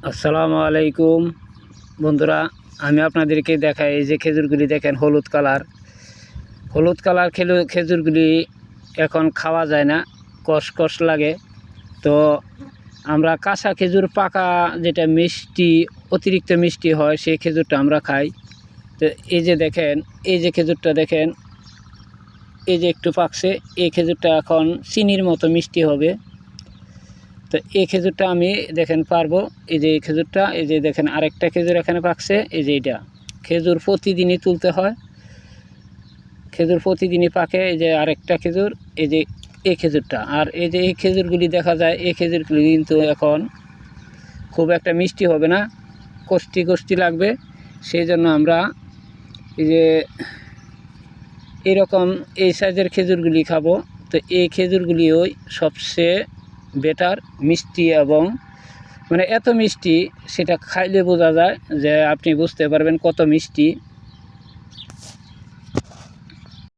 আসসালামু আলাইকুম বন্ধুরা, আমি আপনাদেরকে দেখাই এই যে খেজুরগুলি দেখেন হলুদ কালার খেজুরগুলি এখন খাওয়া যায় না, কষ লাগে। তো আমরা কাঁচা খেজুর, পাকা যেটা মিষ্টি, অতিরিক্ত মিষ্টি হয় সেই খেজুরটা আমরা খাই। তো এই যে দেখেন, এই যে খেজুরটা দেখেন, এই যে একটু পাকছে, এই খেজুরটা এখন চিনির মতো মিষ্টি হবে। তো এই খেজুরটা আমি দেখেন পারবো। এই যে এই খেজুরটা, এই যে দেখেন আরেকটা খেজুর এখানে পাকছে। এই যে এটা খেজুর প্রতিদিনই তুলতে হয়, খেজুর প্রতিদিনই পাকে। এই যে আরেকটা খেজুর, এই যে এই খেজুরটা। আর এই যে এই খেজুরগুলি দেখা যায়, এই খেজুরগুলি কিন্তু এখন খুব একটা মিষ্টি হবে না, কষ্টি লাগবে। সেই জন্য আমরা এই যে এরকম এই সাইজের খেজুরগুলি খাবো। তো এই খেজুরগুলি ওই সবচেয়ে বেটার, মিষ্টি, এবং মানে এত মিষ্টি সেটা খাইলে বোঝা যায়, যে আপনি বুঝতে পারবেন কত মিষ্টি।